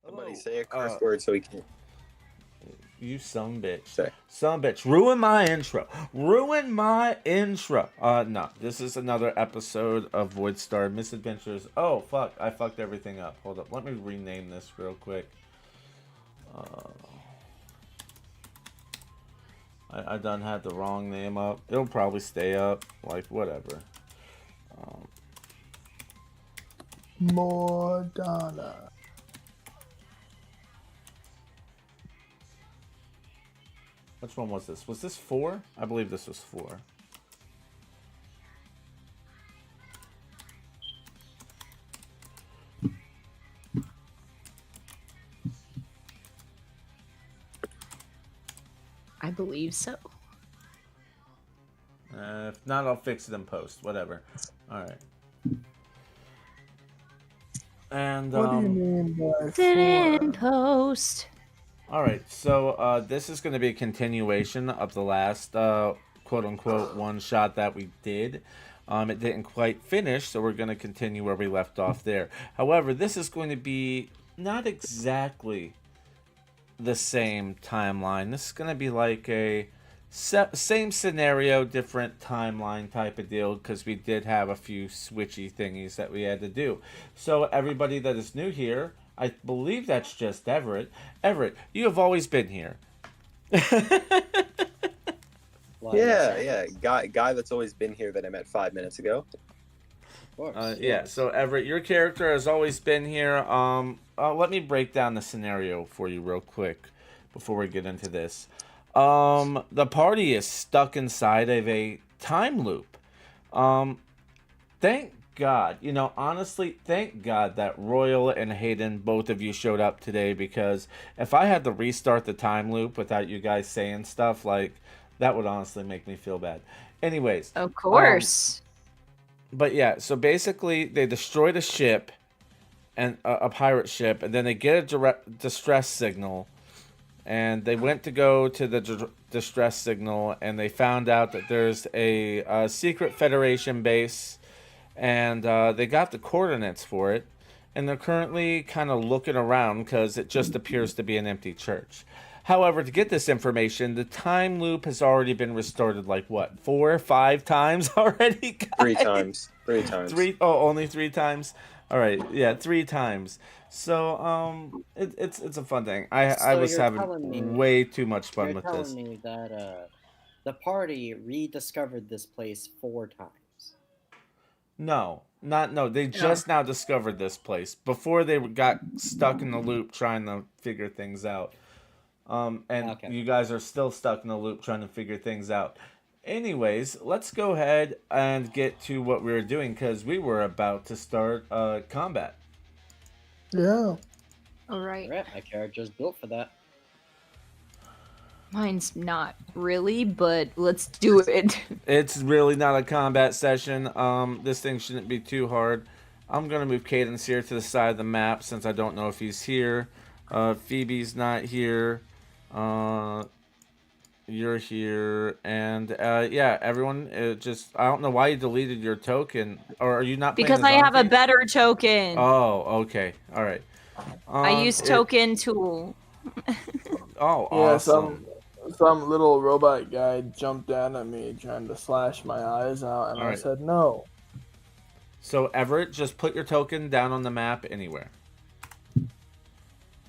Somebody say a curse word so he can You some bitch. say. Some bitch. Ruin my intro. Ruin my intro. No. This is another episode of VoidStar Misadventures. Oh, fuck. I fucked everything up. Hold up. Let me rename this real quick. I done had the wrong name up. It'll probably stay up. Like, whatever. Morgana. Which one was this? Was this 4? I believe this was 4. I believe so. If not, I'll fix it in post. Whatever. Alright. And, What do you mean by Did it in 4? post. Alright, so this is going to be a continuation of the last quote-unquote one-shot that we did. It didn't quite finish, so we're going to continue where we left off there. However, this is going to be not exactly the same timeline. This is going to be like a same scenario, different timeline type of deal, because we did have a few switchy thingies that we had to do. So everybody that is new here, I believe that's just Everett. Everett, you have always been here. Yeah. Guy that's always been here that I met 5 minutes ago. Of course. Yeah, so Everett, your character has always been here. Let me break down the scenario for you real quick before we get into this. The party is stuck inside of a time loop. Thank God, honestly, thank God that Royal and Hayden, both of you showed up today, because if I had to restart the time loop without you guys saying stuff, like, that would honestly make me feel bad. Anyways. Of course. But yeah, so basically they destroyed a ship, and a pirate ship, and then they get a distress signal, and they went to go to the distress signal, and they found out that there's a secret Federation base, and they got the coordinates for it, and they're currently kind of looking around because it just appears to be an empty church. However, to get this information, the time loop has already been restarted, like, what, 4 or 5 times already, guys? 3 times. 3 times. Only 3 times? All right, yeah, 3 times. So, it's a fun thing. I was having way too much fun with this. You're telling me that the party rediscovered this place 4 times. No. They just now discovered this place. Before they got stuck in the loop trying to figure things out. Okay. You guys are still stuck in the loop trying to figure things out. Anyways, let's go ahead and get to what we were doing, because we were about to start combat. Yeah. All right. My character's built for that. Mine's not really, but let's do it. It's really not a combat session. This thing shouldn't be too hard. I'm going to move Cadence here to the side of the map, since I don't know if he's here. Phoebe's not here. You're here, and yeah, everyone, I don't know why you deleted your token, or are you not playing because I have a better token. Oh, okay, all right. I use token tool. Oh, awesome. Yeah, some little robot guy jumped down at me trying to slash my eyes out, and I said no. So Everett, just put your token down on the map anywhere.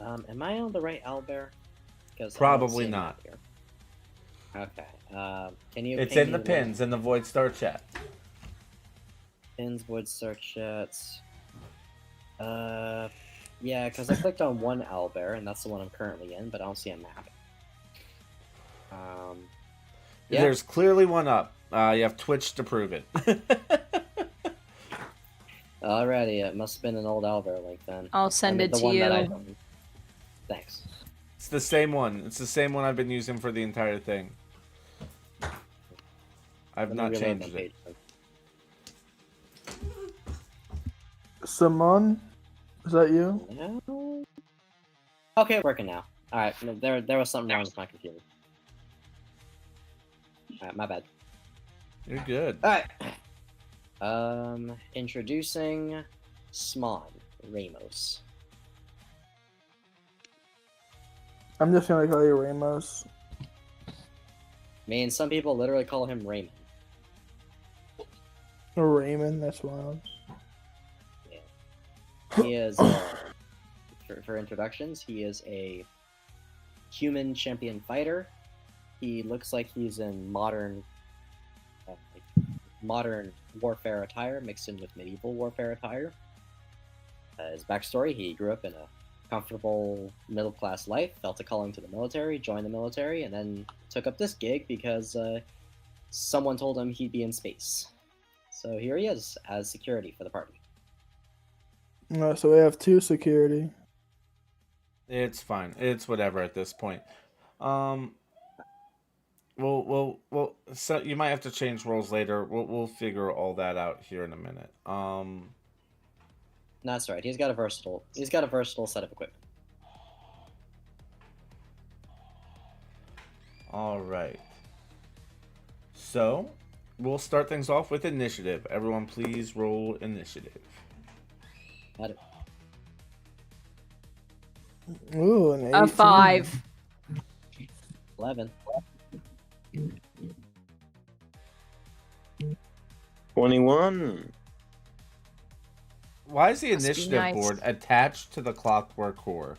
Am I on the right owlbear? Probably not. Okay. Can you? It's in the pins in the VoidStar chat. Pins, VoidStar chats. Yeah, because I clicked on one owlbear, and that's the one I'm currently in, but I don't see a map. Yeah. There's clearly one up. You have Twitch to prove it. Alrighty, it must have been an old owlbear link then. I'll send it to you. Thanks. It's the same one. It's the same one I've been using for the entire thing. I've not changed it. Simon, is that you? No. Okay, working now. All right, there was something wrong with my computer. All right, my bad. You're good. All right. Introducing Smon Ramos. I'm just gonna call you Ramos. I mean, some people literally call him Raymond. Or Raymond, that's wild. He is, for introductions, he is a human champion fighter. He looks like he's in modern warfare attire mixed in with medieval warfare attire. His backstory: he grew up in a comfortable middle-class life, felt a calling to the military, joined the military, and then took up this gig because someone told him he'd be in space. So here he is as security for the party. So we have 2 security. It's fine. It's whatever at this point. Well. So you might have to change roles later. We'll figure all that out here in a minute. That's right. He's got a versatile set of equipment. All right. So we'll start things off with initiative. Everyone, please roll initiative. Got it. Ooh, an 18. A 5. 11. 21. Why is the Must be initiative nice. board attached to the clockwork core?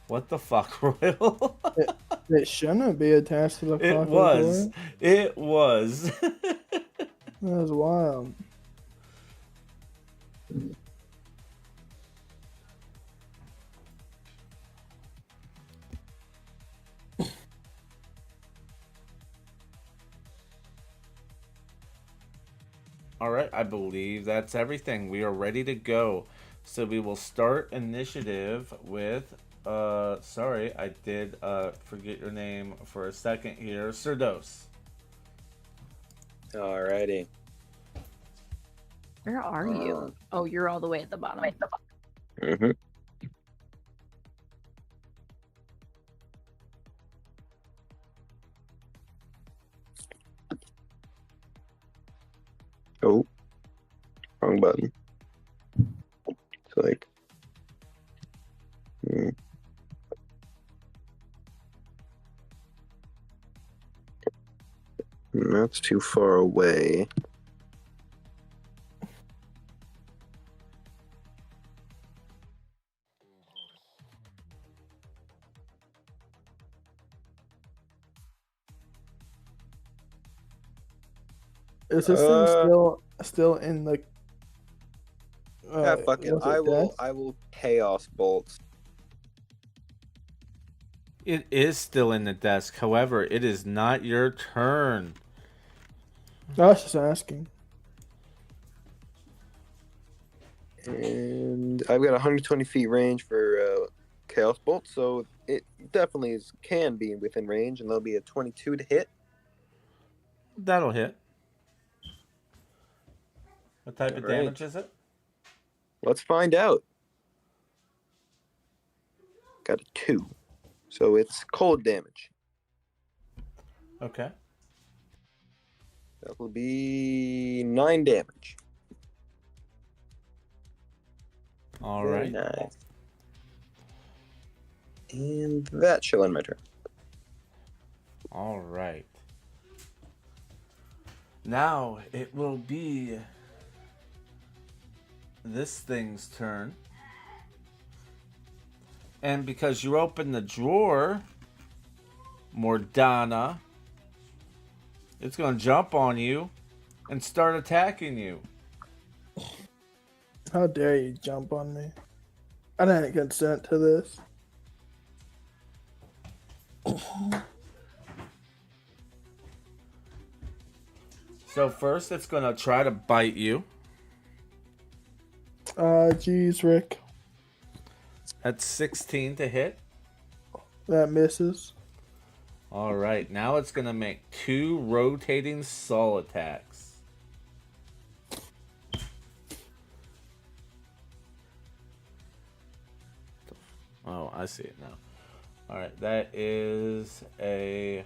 What the fuck, Royal? It shouldn't be attached to the It clockwork was. core. It was. That was wild. All right, I believe that's everything. We are ready to go. So we will start initiative with, sorry, I did forget your name for a second here. Sirdos. Alrighty. Where are you? Oh, you're all the way at the bottom. Mm-hmm. Oh, wrong button. It's like, that's too far away. Is this thing still in the? Yeah, fuck it. was death? I will chaos bolts. It is still in the desk. However, it is not your turn. I was just asking. And I've got 120 feet range for chaos bolt, so it definitely can be within range, and there'll be a 22 to hit. That'll hit. What type of All right. damage is it? Let's find out. Got a 2. So it's cold damage. Okay. That will be 9 damage. All Very right. nice. And that shall end my turn. All right. Now it will be this thing's turn. And because you opened the drawer, Mordana, it's going to jump on you and start attacking you. How dare you jump on me? I didn't consent to this. So first it's going to try to bite you. Geez, Rick. That's 16 to hit. That misses. All right, now it's going to make 2 rotating saw attacks. Oh, I see it now. All right, that is a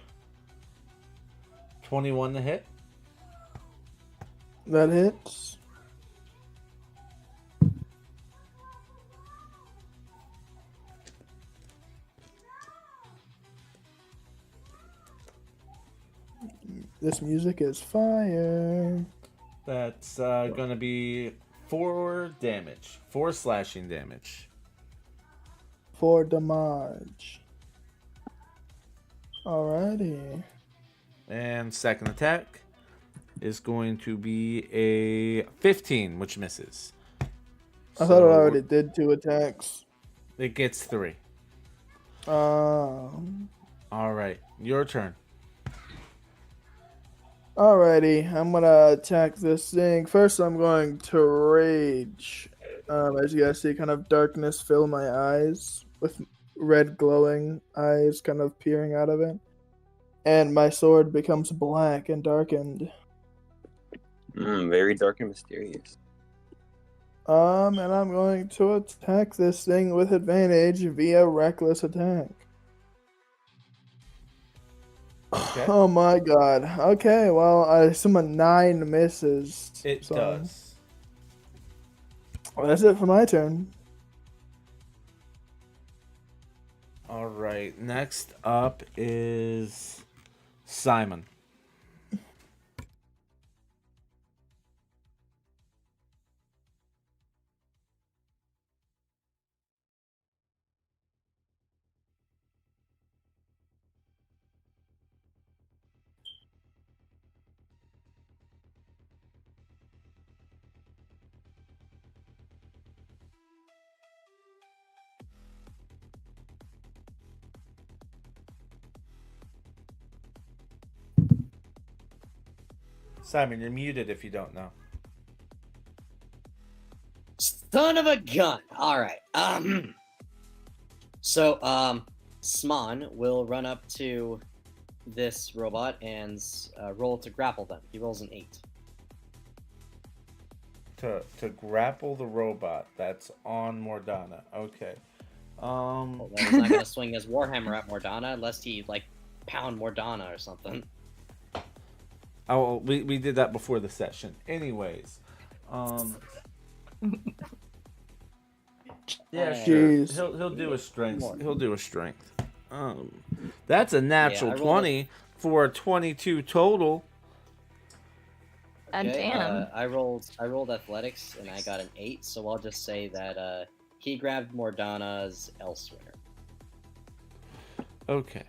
21 to hit. That hits. This music is fire. That's going to be 4 damage. 4 slashing damage. 4 damage. Alrighty. And second attack is going to be a 15, which misses. I thought it already did 2 attacks. It gets 3. Alrighty, All right, your turn. I'm gonna attack this thing. First, I'm going to rage. As you guys see, kind of darkness fill my eyes with red glowing eyes kind of peering out of it. And my sword becomes black and darkened. Very dark and mysterious. And I'm going to attack this thing with advantage via reckless attack. Okay. Oh my god. Okay, well, I assume a 9 misses. It so does. That's it for my turn. All right, next up is Simon. Simon, you're muted if you don't know. Son of a gun! Alright, So, Sman will run up to this robot and roll to grapple them. He rolls an 8. To grapple the robot that's on Mordana. Okay. Well, then he's not gonna swing his Warhammer at Mordana unless he, like, pound Mordana or something. Oh, we did that before the session. Anyways, yeah, sure. Jeez. He'll do a strength. He'll do a strength. That's a natural 20 for a 22 total. God damn. I rolled athletics and I got an 8, so I'll just say that he grabbed Mordana's elsewhere. Okay.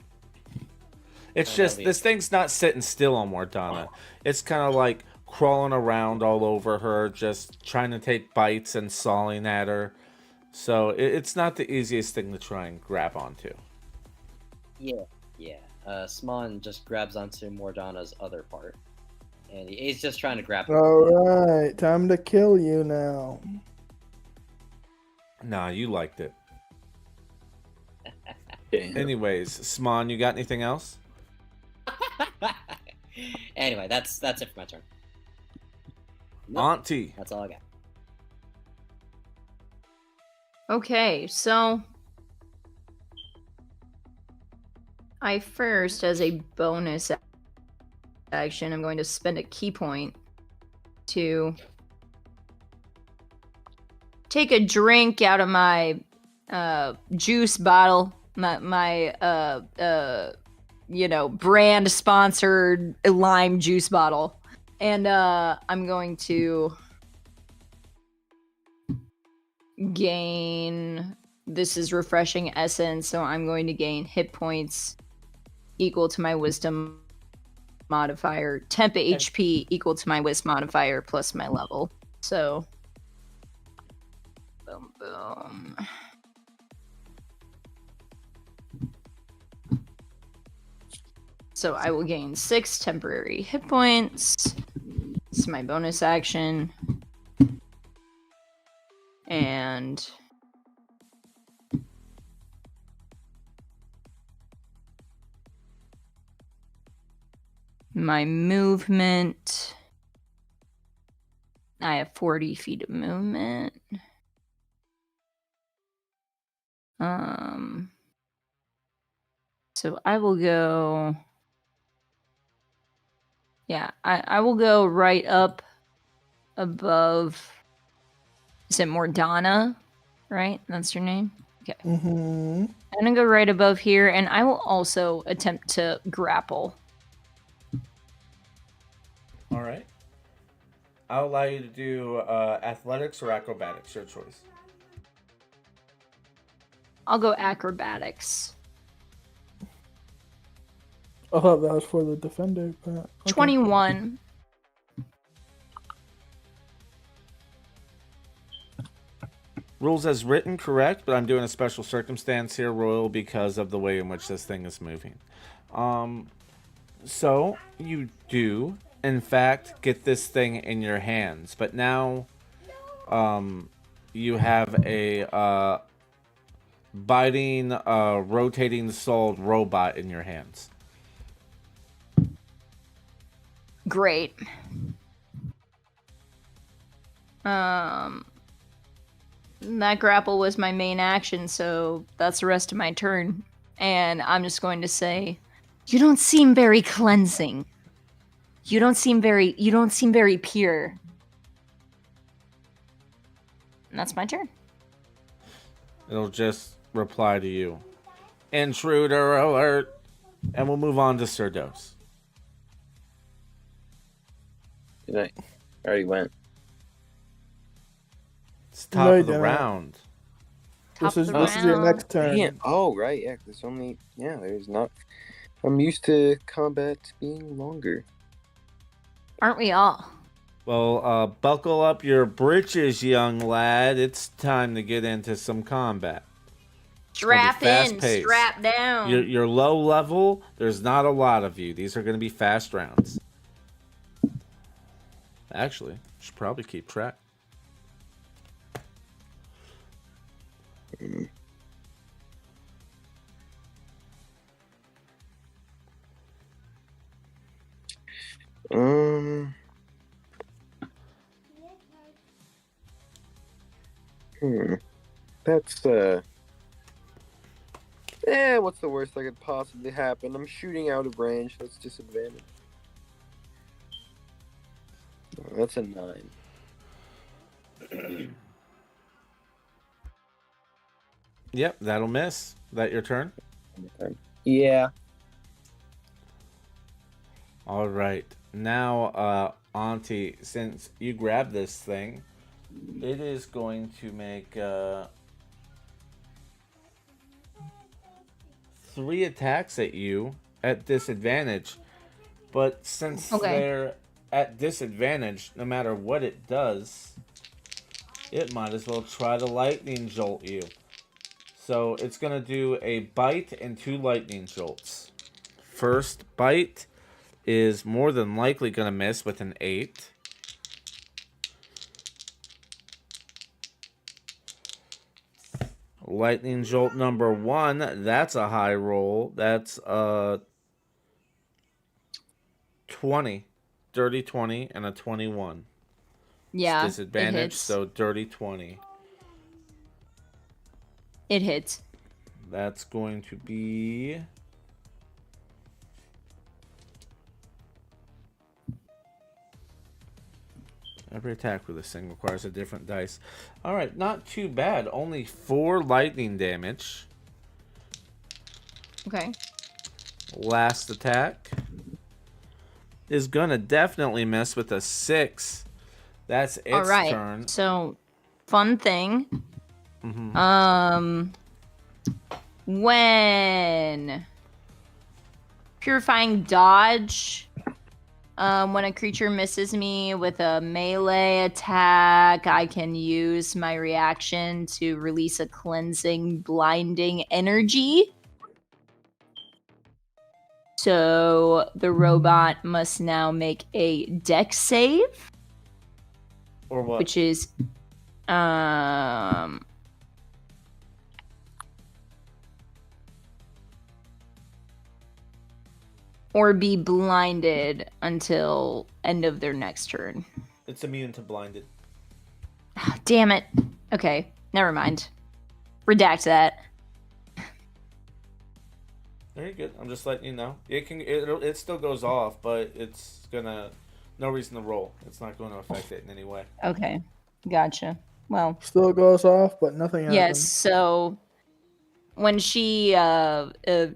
It's just this thing's not sitting still on Mordana. It's kind of like crawling around all over her, just trying to take bites and sawing at her. So it's not the easiest thing to try and grab onto. Yeah. Sman just grabs onto Mordana's other part. And he's just trying to grab her. Alright, time to kill you now. Nah, you liked it. Damn. Anyways, Sman, you got anything else? Anyway, that's it for my turn. Auntie. That's all I got. Okay, so I first, as a bonus action, I'm going to spend a key point to take a drink out of my juice bottle, my brand sponsored lime juice bottle, and I'm going to gain, this is refreshing essence, so I'm going to gain hit points equal to my wisdom modifier, temp HP equal to my wisdom modifier plus my level. So boom boom. So I will gain 6 temporary hit points. It's my bonus action. And my movement, I have 40 feet of movement. So I will go, I will go right up above, is it Mordana, right? That's your name? Okay. Mm-hmm. I'm gonna go right above here, and I will also attempt to grapple. All right. I'll allow you to do athletics or acrobatics, your choice. I'll go acrobatics. I thought that was for the defender, but okay. 21. Rules as written, correct, but I'm doing a special circumstance here, Royal, because of the way in which this thing is moving. So you do, in fact, get this thing in your hands, but now you have a biting, rotating souled robot in your hands. Great. That grapple was my main action, so that's the rest of my turn. And I'm just going to say, you don't seem very cleansing. You don't seem very pure. And that's my turn. It'll just reply to you. Intruder alert. And we'll move on to Sirdos. Good night. I already went. It's top No, of you the don't. round. Top This of the is your round. next turn. Yeah. Oh, right. Yeah. There's only. Yeah. There's not. I'm used to combat being longer. Aren't we all? Well, buckle up your britches, young lad. It's time to get into some combat. Strap in, fast-paced. strap down. You're low level. There's not a lot of you. These are going to be fast rounds. Actually, should probably keep track. Um. That's what's the worst that could possibly happen? I'm shooting out of range. That's disadvantage. Oh, that's a 9. Yep, that'll miss. That your turn? Yeah. All right. Now, Auntie, since you grabbed this thing, it is going to make 3 attacks at you at disadvantage. But since they're at disadvantage, no matter what it does, it might as well try to lightning jolt you. So it's going to do a bite and 2 lightning jolts. First bite is more than likely going to miss with an 8. Lightning jolt number 1, that's a high roll. That's 20. Dirty 20 and a 21. Yeah, It's disadvantage, it hits. so dirty 20. It hits. That's going to be... Every attack with this thing requires a different dice. Alright, not too bad. Only 4 lightning damage. Okay. Last attack is gonna definitely miss with a 6. That's its All right. turn. So, fun thing. Mm-hmm. When purifying dodge, when a creature misses me with a melee attack, I can use my reaction to release a cleansing, blinding energy. So the robot must now make a dex save, Or what? which is or be blinded until end of their next turn. It's immune to blinded. Damn it. Okay, never mind. Redact that. Very good. I'm just letting you know. It still goes off, but it's gonna no reason to roll. It's not going to affect it in any way. Okay, gotcha. Well, Still goes off, but nothing happens. yes, so when she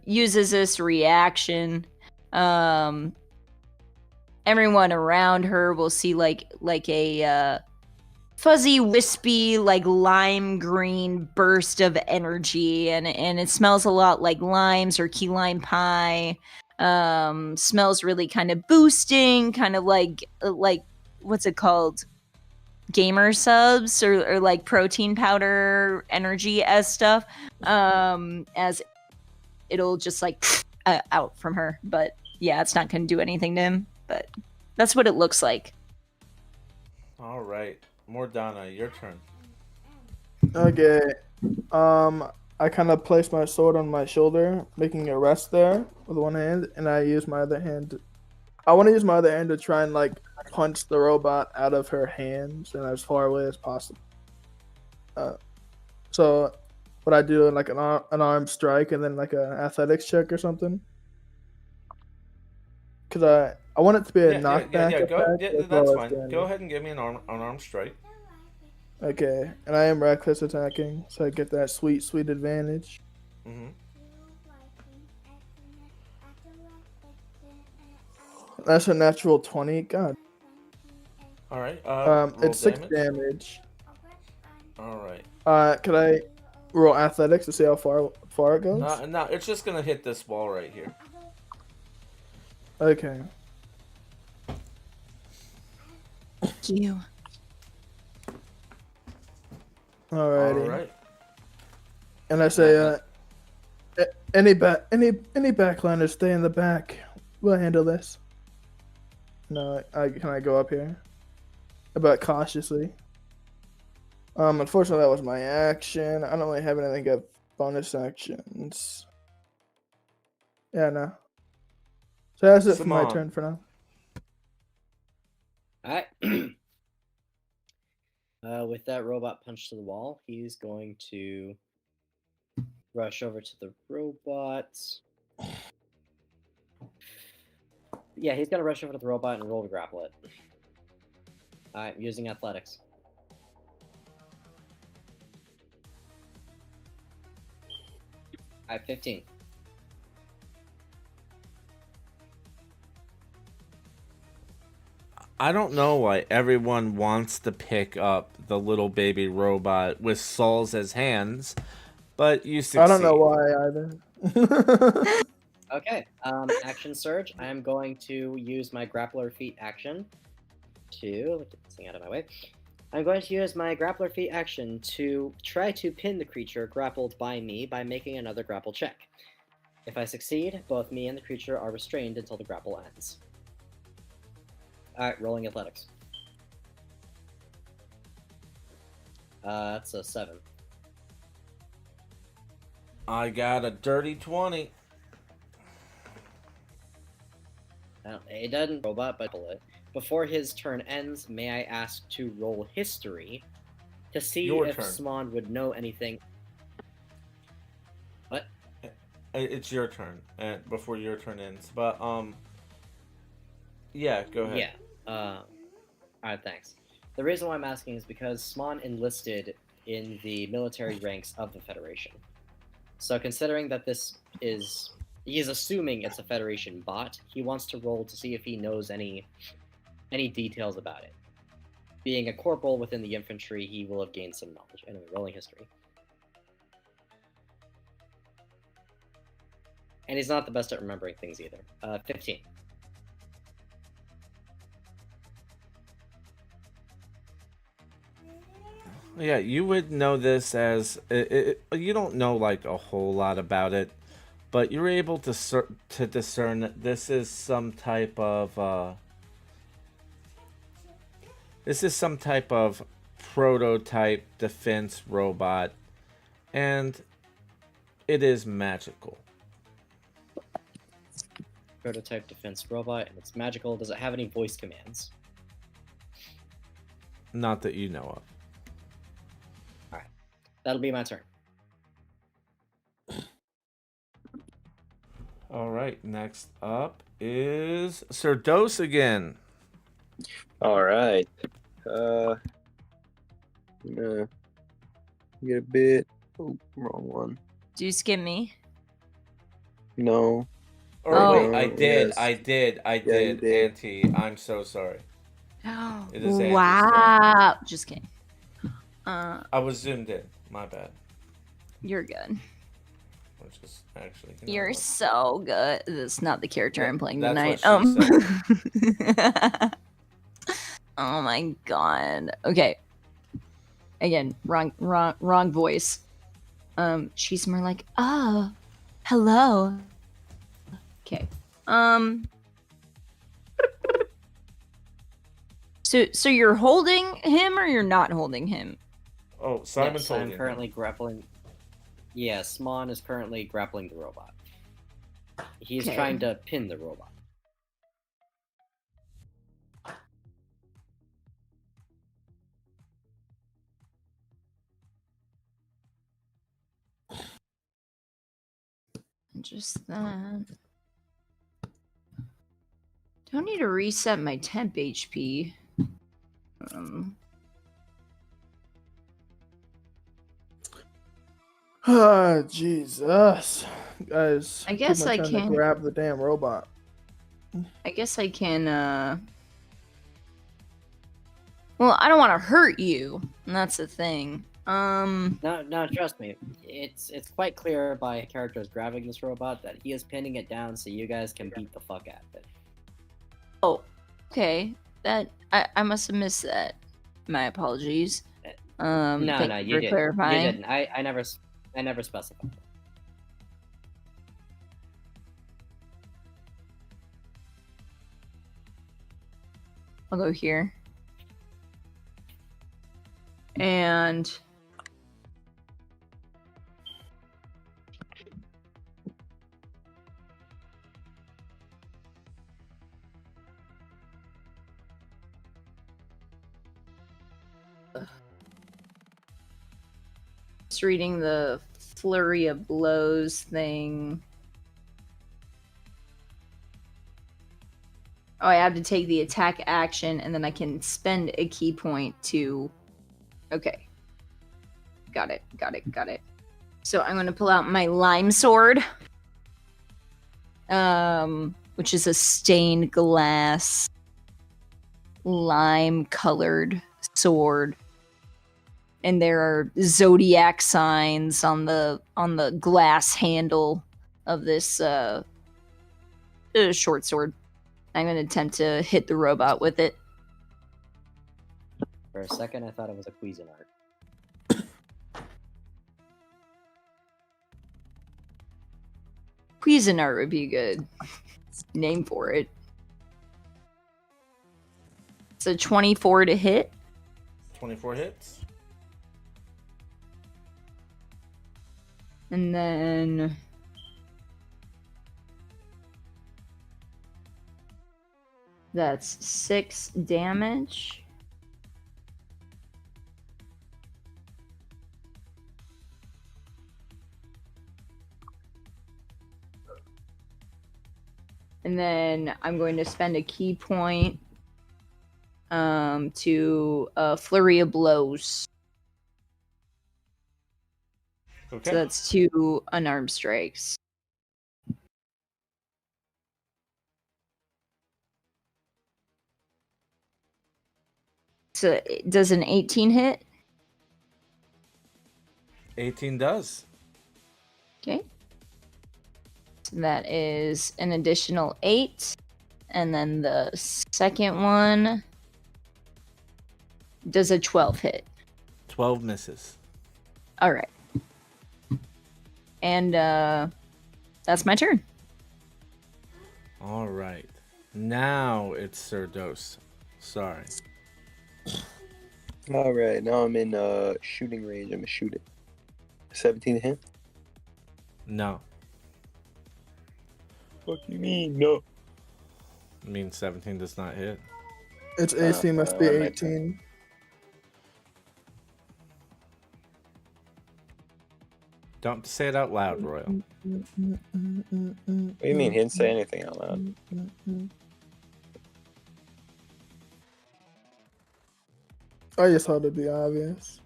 uses this reaction, and everyone around her will see like a fuzzy, wispy, like lime green burst of energy, and it smells a lot like limes or key lime pie. Smells really kind of boosting, kind of like what's it called? Gamer subs or like protein powder energy as stuff. As it'll just like out from her, but yeah, it's not gonna do anything to him. But that's what it looks like. All right, Mordana, your turn. Okay. I kind of place my sword on my shoulder, making a rest there with one hand, and I use my other hand. I want to use my other hand to try and like punch the robot out of her hands and as far away as possible. So what I do like an arm strike and then like an athletics check or something. Because I want it to be a knockback Yeah. Go. attack Yeah, as that's well as fine. damage. Go ahead and give me an arm strike. Okay, and I am reckless attacking, so I get that sweet advantage. Mm-hmm. That's a natural 20. God. All right. It's 6 damage. All right. Could I roll athletics to see how far it goes? No, it's just gonna hit this wall right here. Okay. Thank you. Alrighty. All right. And I say, any backliners stay in the back. We'll handle this. No, can I go up here? But cautiously. Unfortunately, that was my action. I don't really have anything of bonus actions. Yeah, no. So that's it for my Simone. turn for now. Alright. With that robot punch to the wall, he's going to rush over to the robot. Yeah, he's gonna rush over to the robot and roll to grapple it. Alright, using athletics. Alright, 15. I don't know why everyone wants to pick up the little baby robot with Saul's as hands, but you succeed. I don't know why either. Okay, action surge. I am going to use my grappler feat action to get this thing out of my way. I'm going to use my grappler feat action to try to pin the creature grappled by me by making another grapple check. If I succeed, both me and the creature are restrained until the grapple ends. Alright, rolling athletics. That's a 7. I got a dirty 20. It doesn't robot, but before his turn ends, may I ask to roll history to see Your if turn. Sman would know anything. What? It's your turn, before your turn ends. But yeah, go ahead. Yeah. Alright, thanks. The reason why I'm asking is because Sman enlisted in the military ranks of the Federation. So considering that he's assuming it's a Federation bot, he wants to roll to see if he knows any details about it. Being a corporal within the infantry, he will have gained some knowledge. Anyway, rolling history. And he's not the best at remembering things either. 15. Yeah, you would know this as you don't know like a whole lot about it, but you're able to discern that this is some type of prototype defense robot, and it is magical. Prototype defense robot, and it's magical. Does it have any voice commands? Not that you know of. That'll be my turn. All right, next up is Sir Dose again. All right. I'm gonna get a bit. Oh, wrong one. Do you skip me? No. Or Oh. wait, I did, yes. I did, I Yeah, you did. did. Auntie, I'm so sorry. It is Auntie's turn. Wow. Just kidding. I was zoomed in. My bad. You're good. Which is actually, you know You're what? so good. That's not the character I'm playing That's tonight. what she said. Oh my god. Okay. Again, wrong voice. She's more like, oh, hello. Okay. So you're holding him or you're not holding him? Oh, Simon Yes, told I'm you. currently grappling. Yes, Mon is currently grappling the robot. He's Okay. trying to pin the robot. Just that. Don't need to reset my temp HP. Ah, Jesus. Guys, I took guess my I turn to can. grab the damn robot. I guess I can. Well, I don't want to hurt you, and that's the thing. No, trust me. It's quite clear by characters grabbing this robot that he is pinning it down so you guys can beat the fuck out of it. Oh, okay. That I must have missed that. My apologies. No, Thank no, you you for didn't. clarifying. You didn't. I never specified. I'll go here. And just reading the flurry of blows thing. Oh, I have to take the attack action, and then I can spend a key point to... Okay. Got it. So I'm going to pull out my lime sword. Which is a stained glass lime-colored sword. And there are zodiac signs on the glass handle of this short sword. I'm going to attempt to hit the robot with it. For a second, I thought it was a Cuisinart. Cuisinart would be a good name for it. It's a 24 to hit. 24 hits. And then... That's 6 damage. And then I'm going to spend a key point to Flurry of Blows. Okay. So that's 2 unarmed strikes. So does an 18 hit? 18 does. Okay. So that is an additional 8. And then the second one does a 12 hit. 12 misses. All right. And that's my turn. All right. Now it's Sir Dose. Sorry. All right, now I'm in shooting range. I'm gonna shoot it. 17 to hit. No. What do you mean? No. I mean, 17 does not hit. Its AC must be my 18. Don't say it out loud, Royal. What do you mean? He didn't say anything out loud. I just thought it'd be obvious.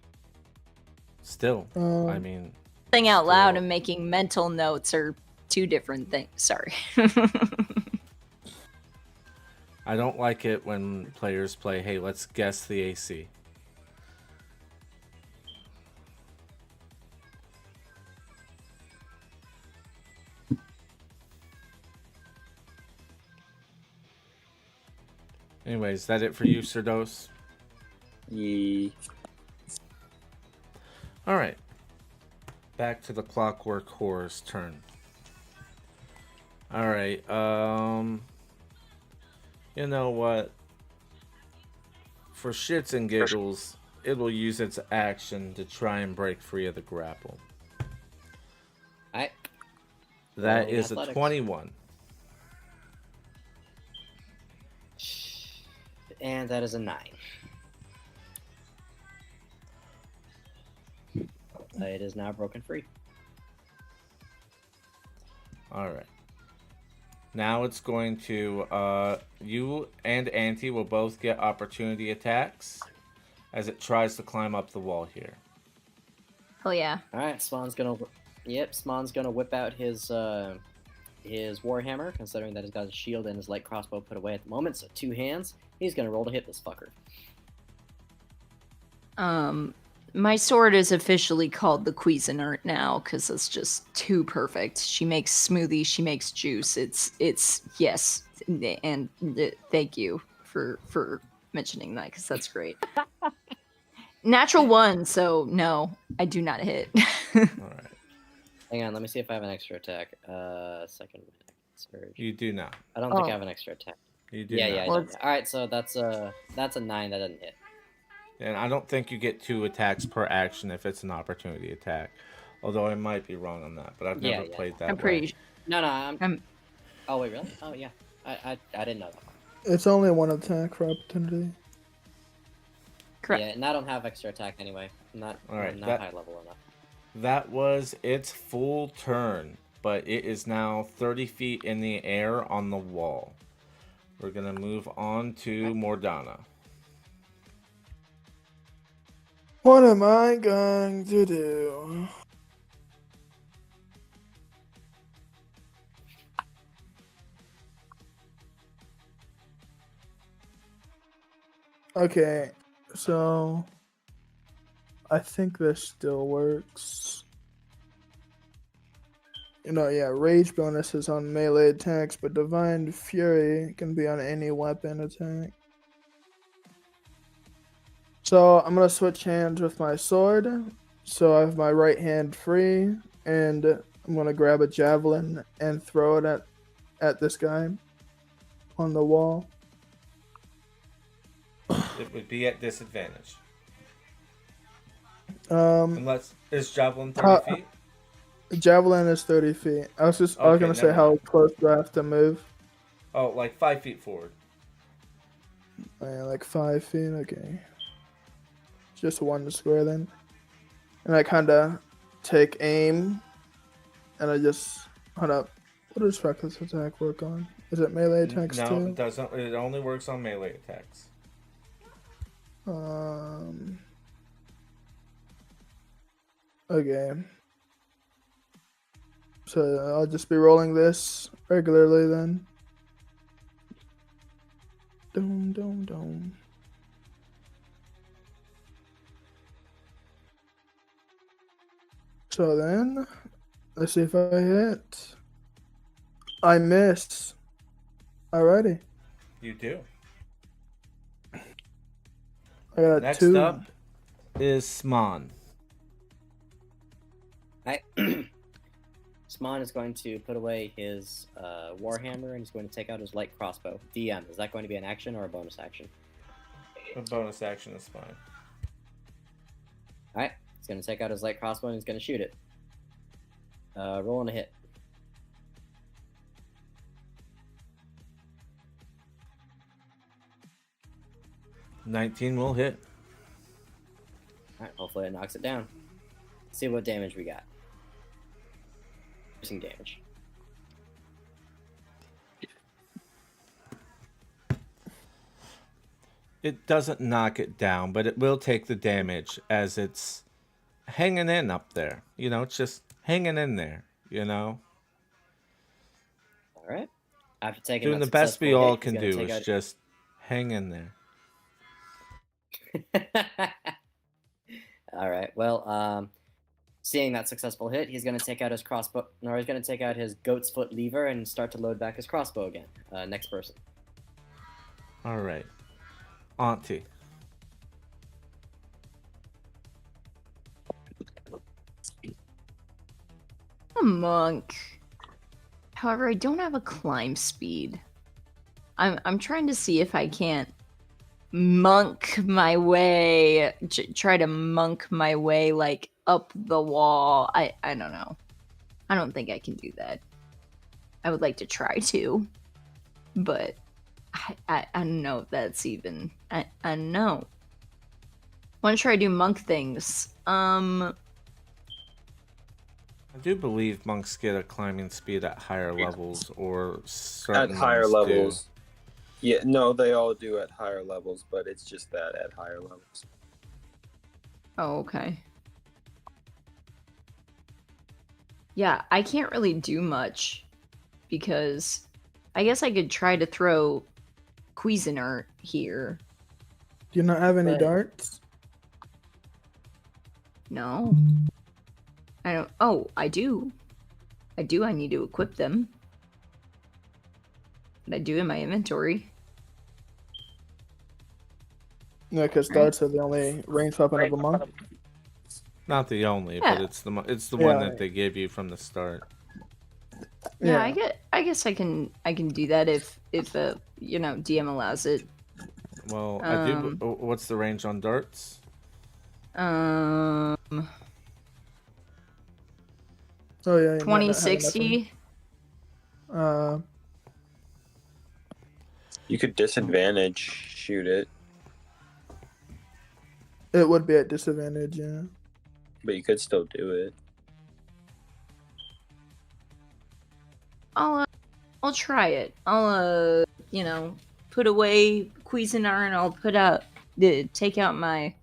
Still, I Um, mean, Saying out loud Still. and making mental notes are two different things. Sorry. I don't like it when players play, hey, let's guess the AC. Anyways, is that it for you, Sirdos? Yeah. All right. Back to the Clockwork Horror's turn. All right. You know what? For shits and giggles, it will use its action to try and break free of the grapple. Alright. That Rolling is athletics. a 21. And that is a 9. It is now broken free. All right. Now it's going to, you and Auntie will both get opportunity attacks as it tries to climb up the wall here. Hell yeah. Alright, Spawn's gonna whip out his Warhammer, considering that he's got his shield and his light crossbow put away at the moment, so 2 hands. He's gonna roll to hit this fucker. My sword is officially called the Cuisinart now because it's just too perfect. She makes smoothies, she makes juice. It's yes, and thank you for mentioning that because that's great. Natural 1, so no, I do not hit. All right. Hang on, let me see if I have an extra attack. Second surge. You do not. I don't think I have an extra attack. You do Yeah, not. yeah, I don't. Alright, so that's a 9 that doesn't hit. And I don't think you get 2 attacks per action if it's an opportunity attack. Although I might be wrong on that, but I've never played that I'm way. pretty. No, I'm. Oh wait, really? Oh yeah. I didn't know that. It's only one attack for opportunity. Correct. Yeah, and I don't have extra attack anyway. Not Alright, not high level enough. That was its full turn, but it is now 30 feet in the air on the wall. We're going to move on to Mordana. What am I going to do? Okay, so I think this still works. You know, yeah, rage bonuses on melee attacks, but divine fury can be on any weapon attack. So I'm gonna switch hands with my sword. So I have my right hand free, and I'm gonna grab a javelin and throw it at this guy on the wall. It would be at disadvantage. Unless Is javelin 30 feet? Javelin is 30 feet. I was gonna say how close do I have to move? Oh, like 5 feet forward. Like 5 feet. Okay. Just one square then. And I kind of take aim, and I just hold up. What does reckless attack work on? Is it melee attacks No, too? it doesn't. It only works on melee attacks. Okay. So I'll just be rolling this regularly then. Dum dum dum. So then, let's see if I hit. I miss. Alrighty. You do. I got Next 2. up is Sman. Sman is going to put away his Warhammer and he's going to take out his light crossbow. DM, is that going to be an action or a bonus action? A bonus action is fine. Alright, he's going to take out his light crossbow and he's going to shoot it. Rolling a hit. $19 will hit. Alright, hopefully it knocks it down. Let's see what damage we got. Piercing damage. It doesn't knock it down, but it will take the damage as it's hanging in up there. You know, it's just hanging in there, you know? All right. After taking Doing that the best we successful all hit, can he's gonna do take is out... just hang in there. All right. Well, seeing that successful hit, he's gonna take out his crossbow. No, he's gonna take out his goat's foot lever and start to load back his crossbow again. Next person. All right, Auntie. A monk. However, I don't have a climb speed. I'm trying to see if I can't monk my way, try to monk my way like up the wall. I don't know. I don't think I can do that. I would like to try to, but I don't know if that's even. I don't know. Want to try to do monk things. I do believe monks get a climbing speed at higher levels, or certain At higher ones levels. Yeah, no, they all do at higher levels, but it's just that at higher levels. Oh, okay. Yeah, I can't really do much because I guess I could try to throw Cuisinart here. Do you not have any But- darts? No. I don't. Oh, I do. I do. I need to equip them. But I do in my inventory. Yeah, because darts are the only ranged weapon of a monk. do. Not the only, Yeah. but it's the one Yeah. that they give you from the start. Yeah, I guess I can do that if DM allows it. Well, I do. What's the range on darts? Oh yeah, you might not have enough 2060. room. You could disadvantage shoot it, It would be at disadvantage, yeah. but you could still do it. I'll try it. I'll put away Cuisinart and I'll take out my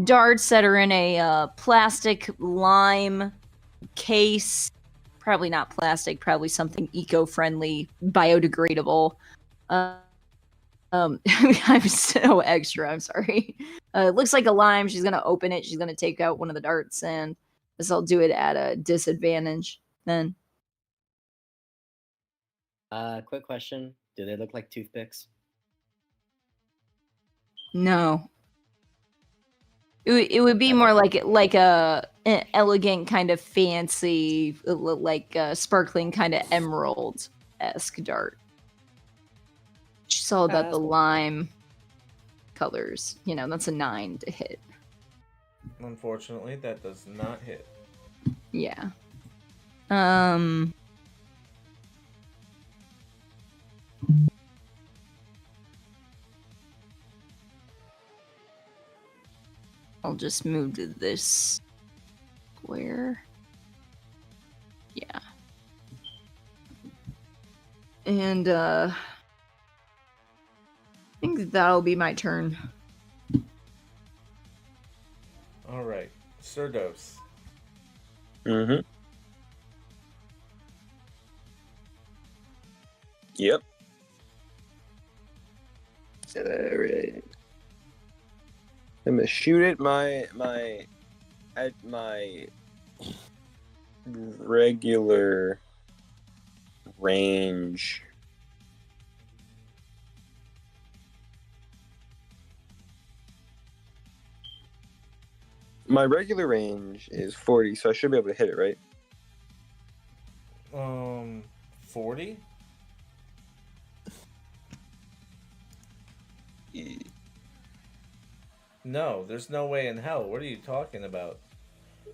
darts that are in a plastic lime case. Probably not plastic, probably something eco-friendly, biodegradable. I'm so extra, I'm sorry. It looks like a lime. She's gonna open it, she's gonna take out one of the darts, and this I'll do it at a disadvantage then. Quick question: do they look like toothpicks? No. It would be more like an elegant kind of fancy, like sparkling kind of emerald-esque dart. She's all about the lime colors. That's a 9 to hit. Unfortunately, that does not hit. Yeah. I'll just move to this square. Yeah. And I think that'll be my turn. All right, Sirdos. Mm-hmm. Yep. Alright. I'm gonna shoot it at my regular range. My regular range is 40, so I should be able to hit it, right? 40? No, there's no way in hell. What are you talking about?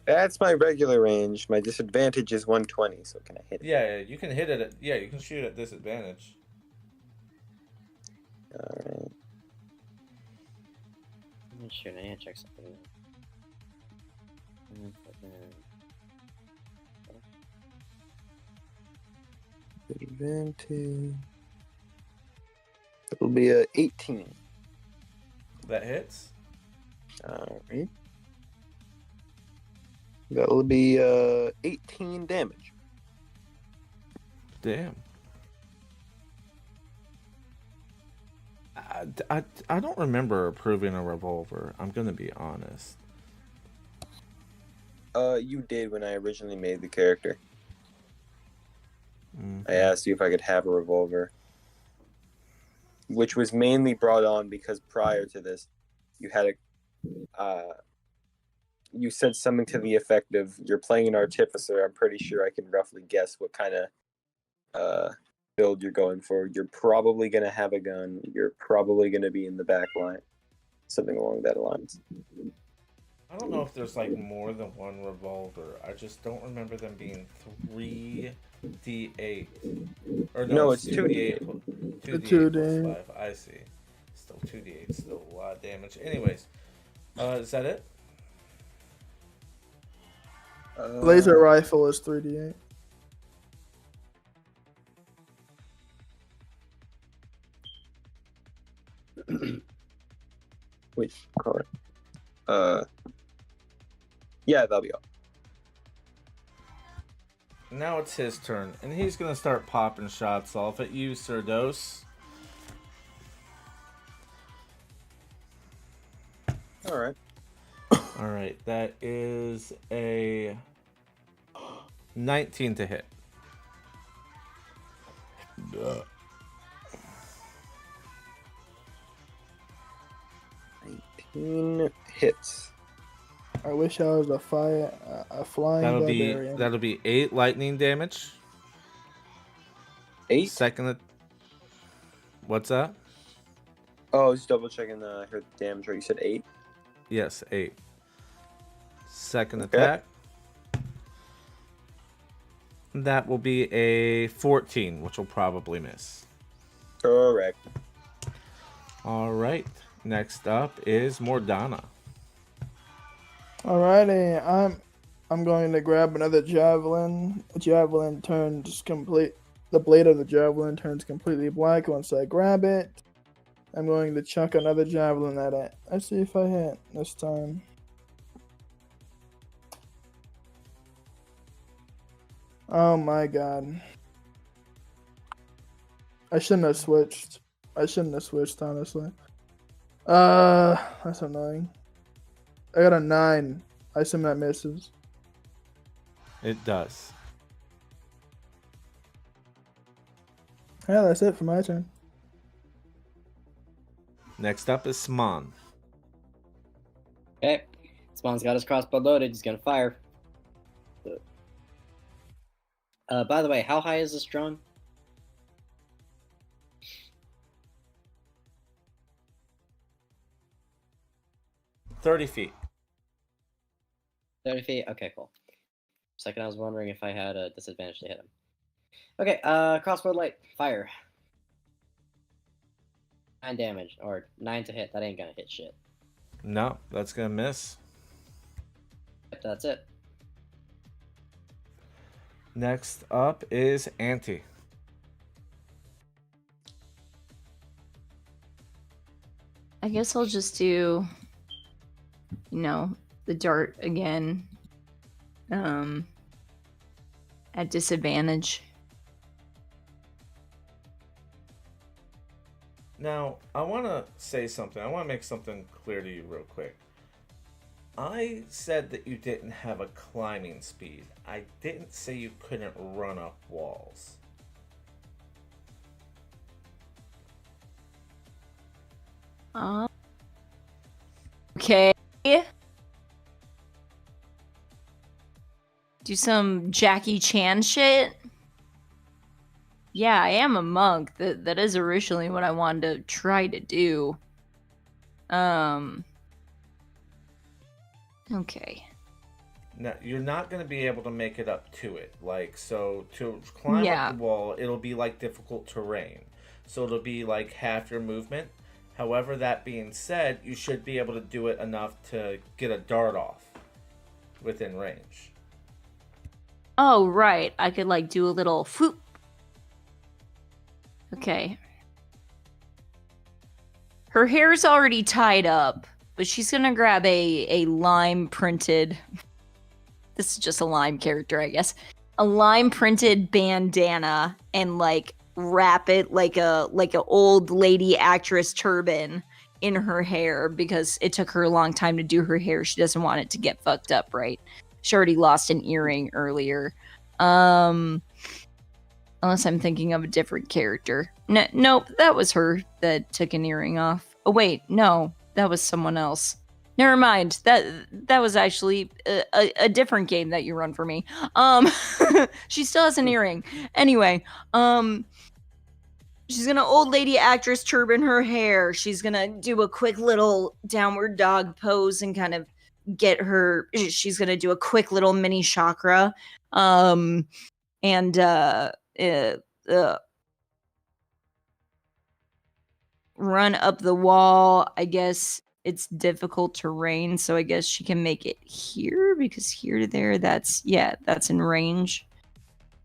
That's my regular range. My disadvantage is 120, so can I hit it? Yeah, you can hit it. You can shoot at disadvantage. Alright. Sure, I need to check something. Advantage. It'll be a 18. That hits. Alright. That'll be 18 damage. Damn. I don't remember approving a revolver. I'm gonna be honest. You did when I originally made the character. Mhm. I asked you if I could have a revolver, which was mainly brought on because prior to this, you had you said something to the effect of, "You're playing an artificer. I'm pretty sure I can roughly guess what kind of build you're going for. You're probably gonna have a gun. You're probably gonna be in the back line, something along that lines." I don't know if there's like more than one revolver. I just don't remember them being 3d8. Or No, it's it's 2d8. 2d8 plus 2D. 5. I see. Still 2d8. Still a lot of damage. Anyways, is that it? Laser rifle is 3d8. Wait, card. Yeah, that'll be all. Now it's his turn, and he's gonna start popping shots off at you, Sir Dose. All right. All right, that is a 19 to hit. 19 hits. I wish I was a flying barbarian. That'll be 8 lightning damage. 8? Second. What's that? Oh, I was double checking. I heard the damage right. You said 8? Yes, 8. Second Okay. attack. That will be a 14, which will probably miss. Correct. All right. Next up is Mordana. Alrighty, I'm going to grab another javelin. The javelin turns complete. The blade of the javelin turns completely black once I grab it. I'm going to chuck another javelin at it. Let's see if I hit this time. Oh my god. I shouldn't have switched. Honestly. That's annoying. I got a 9. I assume that misses. It does. Yeah, that's it for my turn. Next up is Sman. Okay. Spawn's got his crossbow loaded. He's gonna fire. By the way, how high is this drone? $30 feet. 30 feet? Okay, cool. Second, I was wondering if I had a disadvantage to hit him. Okay, crossbow light, fire. 9 damage, or 9 to hit. That ain't gonna hit shit. No, that's gonna miss. Yep, that's it. Next up is Auntie. I guess I'll just do, the dart again. At disadvantage. Now, I want to say something. I want to make something clear to you real quick. I said that you didn't have a climbing speed. I didn't say you couldn't run up walls. Okay. Do some Jackie Chan shit. Yeah, I am a monk. That is originally what I wanted to try to do. Okay. Now, you're not going to be able to make it up to it. So to climb up the wall, it'll be like difficult terrain. So it'll be like half your movement. However, that being said, you should be able to do it enough to get a dart off within range. Oh, right. I could do a little foop. Okay. Her hair's already tied up, but she's gonna grab a lime printed. This is just a lime character, I guess. a lime printed bandana and like wrap it like a old lady actress turban in her hair because it took her a long time to do her hair. She doesn't want it to get fucked up, right? She already lost an earring earlier. Unless I'm thinking of a different character. Nope, that was her that took an earring off. Oh wait, no, that was someone else. Never mind. That was actually a different game that you run for me. She still has an earring. Anyway, she's gonna old lady actress turban her hair. She's gonna do a quick little downward dog pose and kind of get her. She's gonna do a quick little mini chakra, and run up the wall. I guess it's difficult terrain, so I guess she can make it here because here to there, that's in range.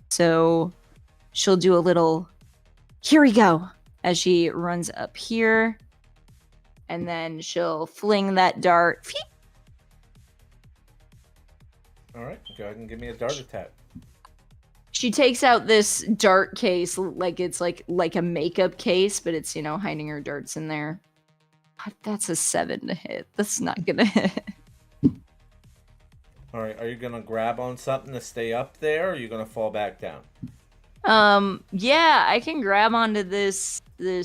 So she'll do a little, here we go, as she runs up here, and then she'll fling that dart. All right, go ahead and give me a dart attack. She takes out this dart case like it's like a makeup case, but it's, hiding her darts in there. That's a 7 to hit. That's not gonna hit. All right, are you gonna grab on something to stay up there, or are you gonna fall back down? Yeah, I can grab onto this thing,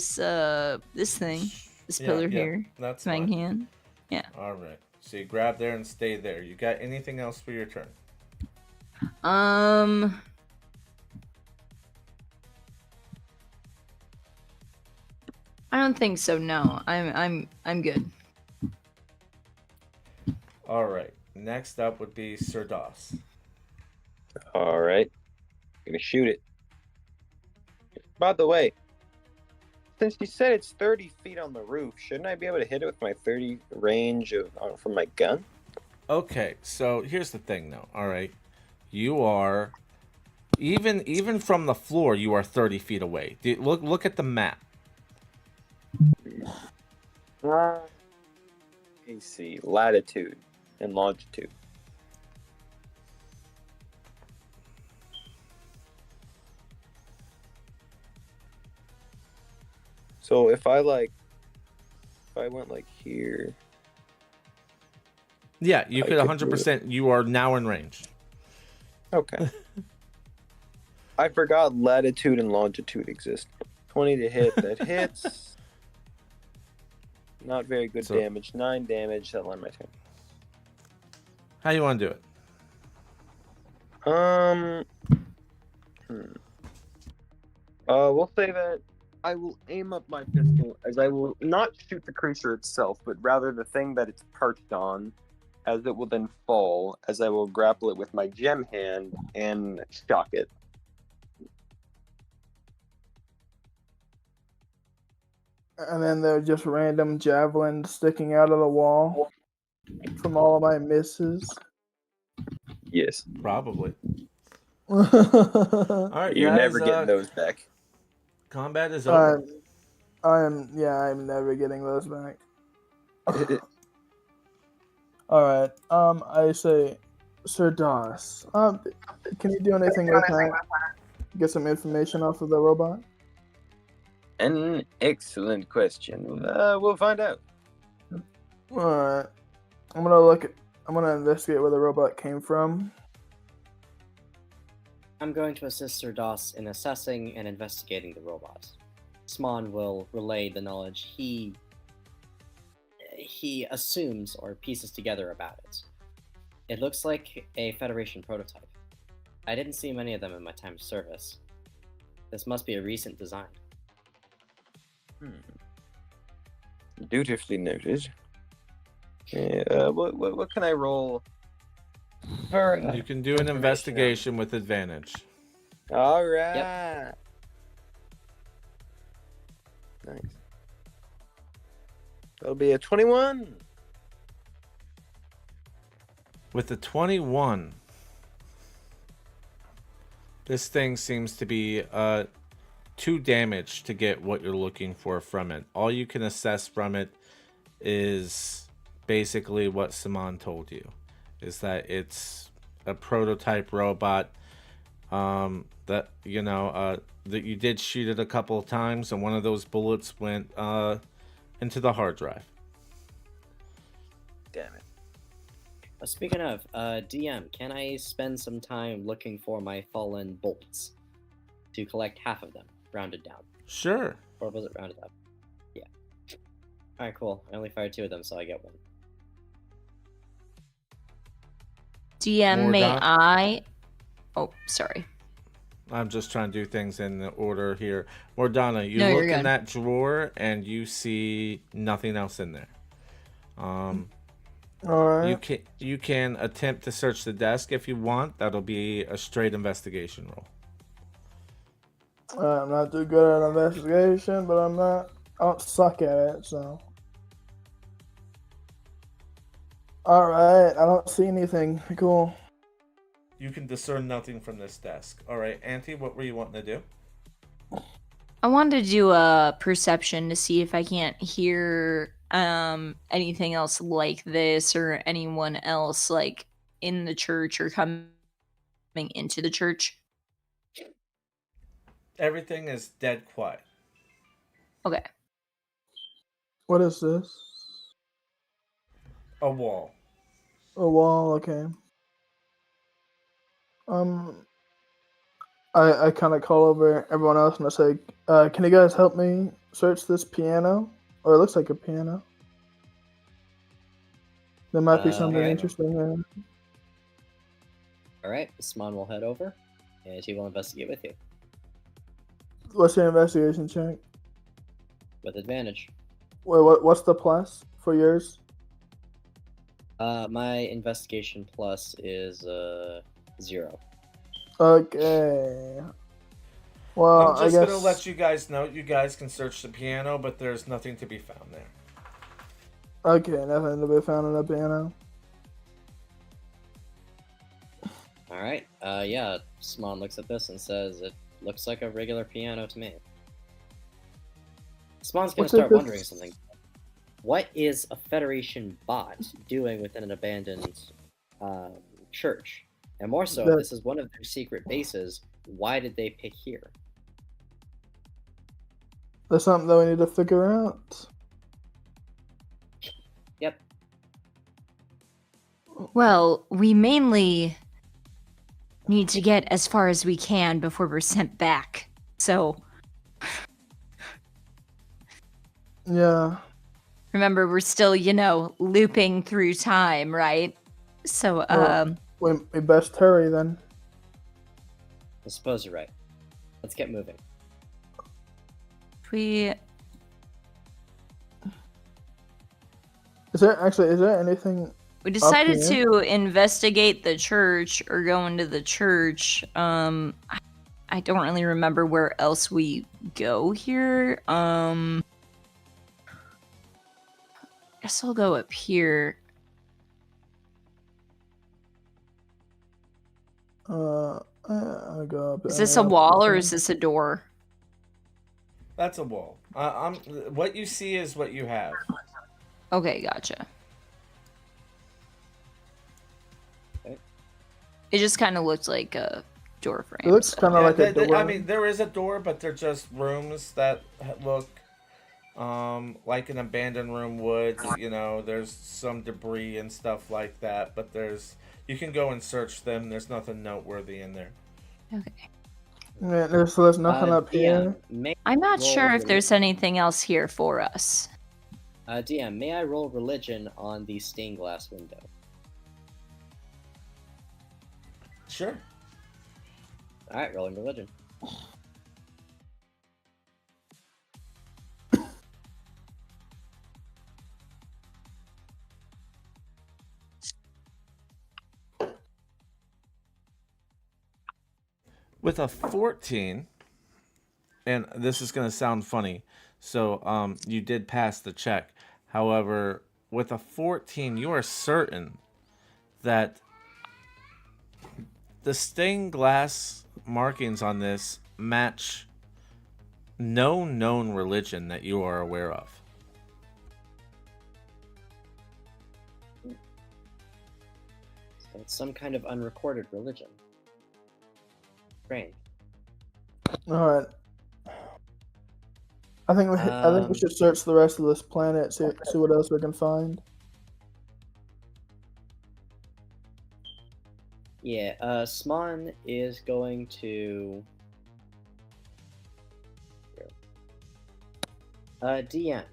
this pillar here. That's my fine. hand. Yeah. All right, so you grab there and stay there. You got anything else for your turn? I don't think so. No, I'm good. All right. Next up would be Sir Doss. All right. Gonna shoot it. By the way, since you said it's 30 feet on the roof, shouldn't I be able to hit it with my 30 range from my gun? Okay, so here's the thing, though. All right, you are even from the floor, you are 30 feet away. Look at the map. Let me see. Latitude and longitude. So if I went like here. Yeah, you could could 100%. You are now in range. Okay. I forgot latitude and longitude exist. 20 to hit. That hits. Not very good damage. 9 damage. That'll end my turn. How you want to do it? We'll say that I will aim up my pistol as I will not shoot the creature itself, but rather the thing that it's perched on, as it will then fall, as I will grapple it with my gem hand and shock it. And then there are just random javelins sticking out of the wall from all of my misses. Yes. Probably. All right, You're guys, never getting those back. Combat is over. I'm never getting those back. All right. I say, Sir Doss. Can you do anything with that? Get some information off of the robot? An excellent question. We'll find out. Alright. I'm gonna investigate where the robot came from. I'm going to assist Sir Doss in assessing and investigating the robot. Sman will relay the knowledge he assumes or pieces together about it. It looks like a Federation prototype. I didn't see many of them in my time of service. This must be a recent design. Dutifully noted. What can I roll? You can do an investigation with advantage. All right. Yep. Nice. That'll be a 21. With the 21, this thing seems to be 2 damage to get what you're looking for from it. All you can assess from it is basically what Simon told you, is that it's a prototype robot. That that you did shoot it a couple of times, and one of those bullets went into the hard drive. Damn it. Speaking of, DM, can I spend some time looking for my fallen bolts to collect half of them, rounded down? Sure. Or was it rounded up? Yeah. Alright, cool. I only fired 2 of them, so I get 1. DM, may Mordon? I? Oh, sorry. I'm just trying to do things in the order here. Mordana, you No, you're look in good. that drawer and you see nothing else in there. All right. You can attempt to search the desk if you want. That'll be a straight investigation roll. I'm not too good at investigation, but I don't suck at it, so. Alright, I don't see anything. Cool. You can discern nothing from this desk. All right, Auntie, what were you wanting to do? I wanted to do a perception to see if I can't hear anything else like this or anyone else like in the church or coming into the church. Everything is dead quiet. Okay. What is this? A wall. A wall, okay. I kind of call over everyone else and I say, can you guys help me search this piano? Or it looks like a piano. There might be something alright. interesting there. Alright, Sman will head over, and he will investigate with you. What's your investigation check? With advantage. Wait, what's the plus for yours? My investigation plus is 0. Okay. Well, I'm just I guess... gonna let you guys know. You guys can search the piano, but there's nothing to be found there. Okay, nothing to be found in the piano. Alright, yeah, Sman looks at this and says, it looks like a regular piano to me. Sman's gonna What's it start this- wondering something. What is a Federation bot doing within an abandoned church? And more so, if this is one of their secret bases, why did they pick here? That's something that we need to figure out. Yep. Well, we mainly need to get as far as we can before we're sent back. So, Yeah. remember, we're still, looping through time, right? So, Well- We best hurry then. I suppose you're right. Let's get moving. we Is there anything... We decided here? to investigate the church or go into the church. I don't really remember where else we go here. Guess I'll go up here. I'll go up. Is this a wall or is this a door? That's a wall. What you see is what you have. Okay, gotcha. It just kind of looked like a door frame. It looks so- kind of like a door. I mean, there is a door, but they're just rooms that look like an abandoned room would. There's some debris and stuff like that, but you can go and search them. There's nothing noteworthy in there. Okay. Yeah, there's nothing up here. DM, I'm not roll sure if reli- there's anything else here for us. DM, may I roll religion on the stained glass window? Sure. Alright, rolling religion. With a 14, and this is going to sound funny, so you did pass the check. However, with a 14, you are certain that the stained glass markings on this match no known religion that you are aware of. So it's some kind of unrecorded religion. Strange. All right. I think we should search the rest of this planet, see what else we can find. Yeah, Smon is going to... DM.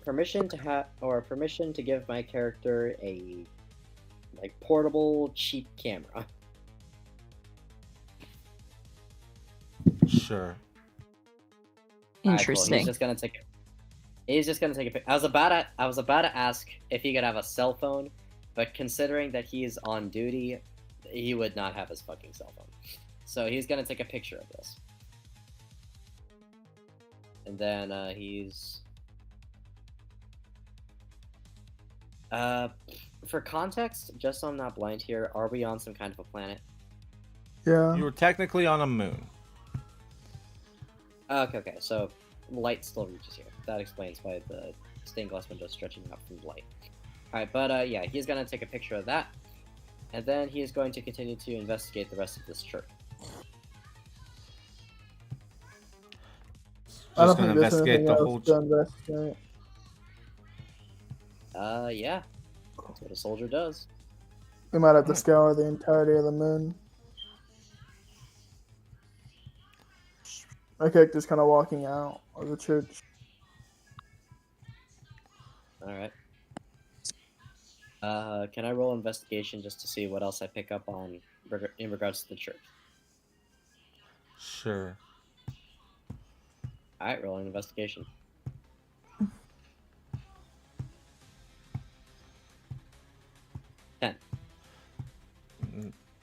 Permission to give my character a portable cheap camera. Sure. Interesting. He's just gonna take a pic. I was about to ask if he could have a cell phone, but considering that he's on duty, he would not have his fucking cell phone. So he's gonna take a picture of this. And then for context, just so I'm not blind here, are we on some kind of a planet? Yeah. You were technically on a moon. Okay, so light still reaches here. That explains why the stained glass window is stretching out from the light. Alright, but yeah, he's gonna take a picture of that, and then he is going to continue to investigate the rest of this church. I don't Just gonna think there's investigate anything the else whole. to investigate. Yeah. That's what a soldier does. We might have to scour the entirety of the moon. My character's kind of walking out of the church. Alright. Can I roll investigation just to see what else I pick up on in regards to the church? Sure. Alright, rolling investigation.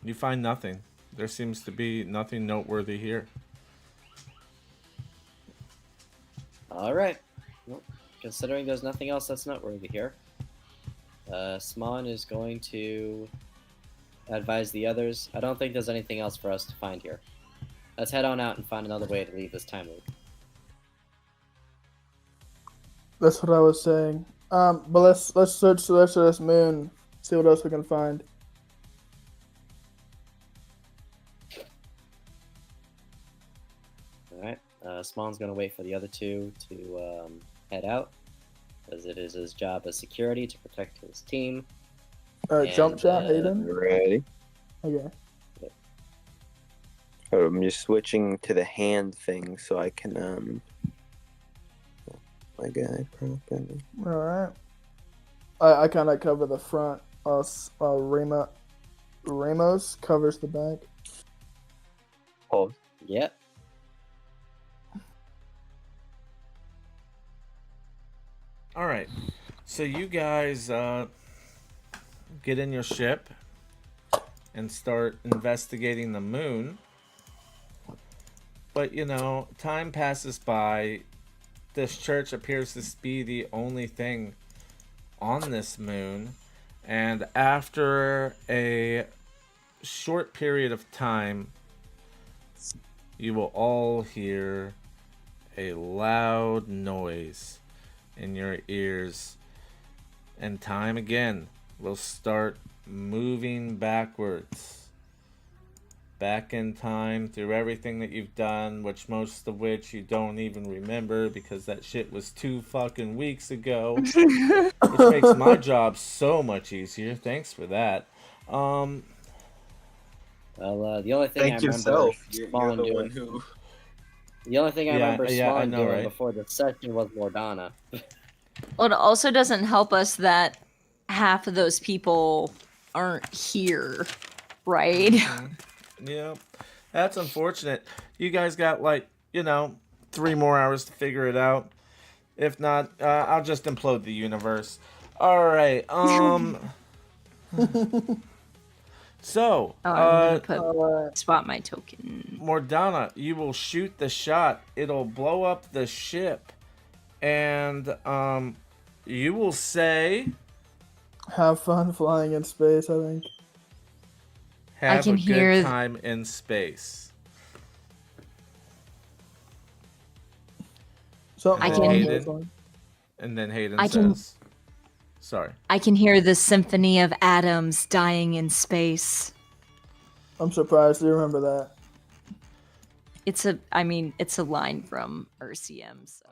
You find nothing. There seems to be nothing noteworthy here. Alright. Well, considering there's nothing else that's noteworthy here, Smon is going to advise the others. I don't think there's anything else for us to find here. Let's head on out and find another way to leave this time loop. That's what I was saying. But let's search the rest of this moon, see what else we can find. Alright. Smon's gonna wait for the other two to head out, because it is his job as security to protect his team. Jump shot, Hayden. Ready? Okay. Oh, I'm just switching to the hand thing so I can my guy properly. All right. I kind of cover the front. Ramos covers the back. Oh, Yep. All right. So you guys get in your ship and start investigating the moon. But, you know, time passes by. This church appears to be the only thing on this moon. And after a short period of time, you will all hear a loud noise in your ears. And time again will start moving backwards. Back in time through everything that you've done, most of which you don't even remember because that shit was 2 fucking weeks ago. Which makes my job so much easier. Thanks for that. Well, the only thing thank I remember yourself. You're Spawn the doing. one who. The only thing I Yeah, remember yeah, I Spawn know, doing right? before the session was Mordana. Well, it also doesn't help us that half of those people aren't here, right? Yeah, that's unfortunate. You guys got 3 more hours to figure it out. If not, I'll just implode the universe. All right. So, I'm gonna swap my token. Mordana, you will shoot the shot. It'll blow up the ship, and you will say, Have fun flying in space, I think. "Have can a hear good time in space." Something I along can- those Hayden. lines. And then Hayden I can- says, "Sorry." I can hear the symphony of atoms dying in space. I'm surprised you remember that. It's a line from RCM, so